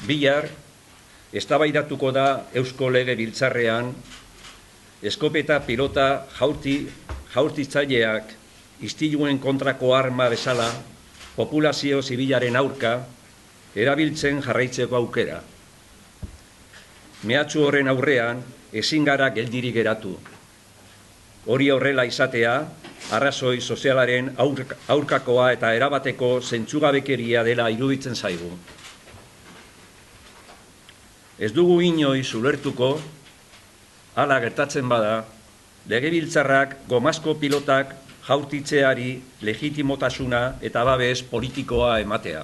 Bihar, eztabaidatuko da Eusko Legebiltzarrean eskopeta pilota jaurtitzaileak istiluen kontrako arma bezala populazio zibilaren aurka erabiltzen jarraitzeko aukera. Mehatxu horren aurrean ezin gara geldirik geratu. Hori horrela izatea, arrazoi sozialaren aurkakoa eta erabateko zentzugabekeria dela iruditzen zaigu. Ez dugu inoiz ulertuko, hala gertatzen bada, legebiltzarrak gomazko pilotak jaurtitzeari legitimotasuna eta babes politikoa ematea.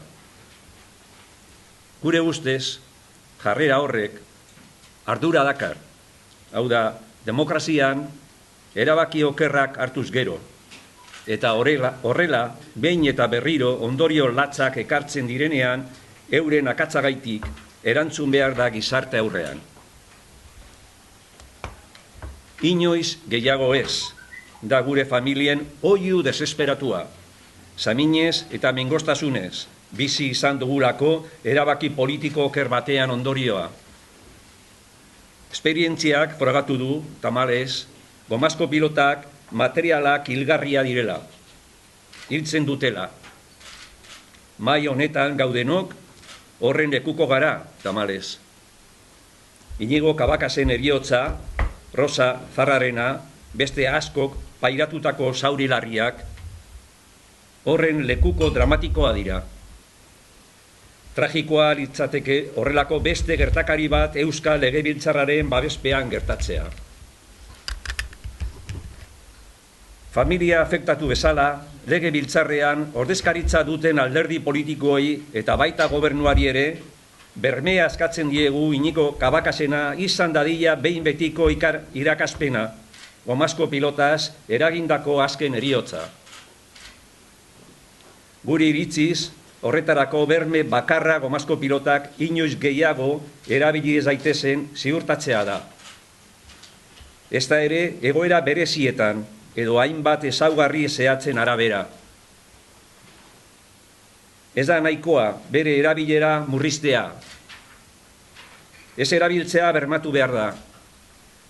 Gure ustez, jarrera horrek ardura dakar, hau da, demokrazian erabaki okerrak hartuz gero, eta horrela, behin eta berriro ondorio latzak ekartzen direnean, euren akatzagaitik erantzun behar da gizarte aurrean. Inoiz gehiago ez, da gure familien oihu desesperatua, saminez eta mengostasunez, bizi izan dugulako erabaki politiko oker batean ondorioa. Esperientziak frogatu du, tamalez, gomazko pilotak materialak hilgarria direla, hiltzen dutela. Mai honetan gaudenok, horren lekuko gara, tamalez. Inigo Kabakasen heriotza, Rosa Zarrarena, beste askok pairatutako zaurilarriak, horren lekuko dramatikoa dira. Tragikoa litzateke horrelako beste gertakari bat Euskal Legebiltzarraren babespean gertatzea. Familia afektatu bezala, Legebiltzarrean ordezkaritza duten alderdi politikoei eta baita gobernuari ere, bermea eskatzen diegu Inigo Kabakasena izan dadila behin betiko irakaspena, gomazko pilotaz eragindako azken heriotza. Guri iritziz, horretarako berme bakarra gomazko pilotak inoiz gehiago erabili ez daitezen ziurtatzea da. Ezta ere, egoera berezietan edo hainbat ezaugarri zehatzen arabera. Ez da nahikoa bere erabilera murriztea. Ez erabiltzea bermatu behar da.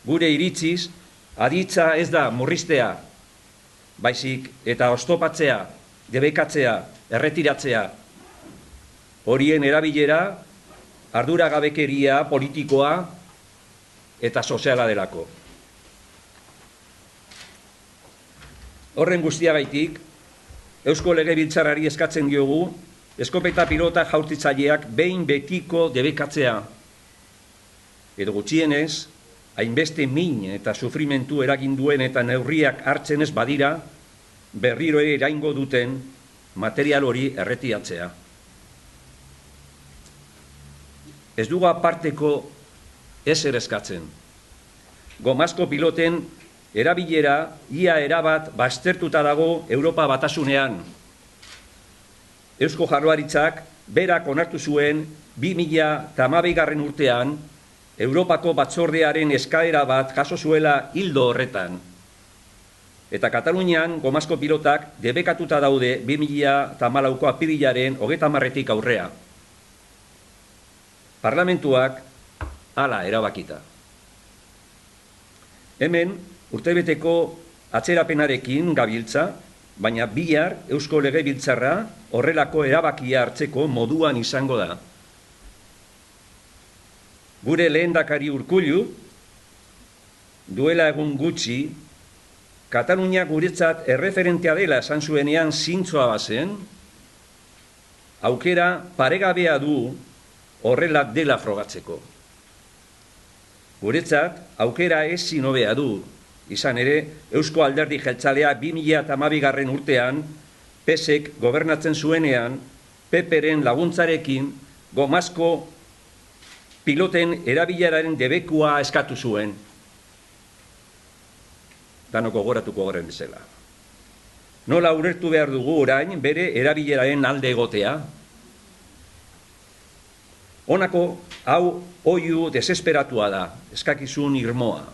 Gure iritziz, aditza ez da murriztea, baizik eta oztopatzea, debekatzea, erretiratzea. Horien erabilera, arduragabekeria politikoa eta soziala delako. Horren guztiagaitik, Eusko Legebiltzarrari eskatzen diogu, eskopeta pilota jaurtitzaileak behin betiko debekatzea. Edo gutxienez, hainbeste min eta sufrimentu eraginduen eta neurriak hartzen ez badira, berriro ere eraingo duten material hori erretiratzea. Ez dugu aparteko ezer eskatzen. Gomazko piloten erabilera ia erabat baztertuta dago Europa Batasunean. Eusko Jaurlaritzak berak onartu zuen 2012 urtean Europako Batzordearen eskaera bat jaso zuela ildo horretan. Eta Katalunian gomazko pilotak debekatuta daude 2014ko apirilaren 30 aurrea. Parlamentuak hala erabakita. Hemen urtebeteko atzerapenarekin gabiltza, baina bihar Eusko Legebiltzarra horrelako erabakia hartzeko moduan izango da. Gure lehendakari Urkullu, duela egun gutxi, Katalunia guretzat erreferentea dela esan zuenean zintzoa bazen, aukera paregabea du horrela dela frogatzeko. Guretzat aukera ezin hobea du, izan ere, Eusko Alderdi Jeltzalea 2012 urtean, PSek gobernatzen zuenean, PPren laguntzarekin gomazko piloten erabileraren debekua eskatu zuen. Danoko gogoratuko goren bezala. Nola ulertu behar dugu orain bere erabileraren alde egotea? Honako hau oihu desesperatua da, eskakizun irmoa.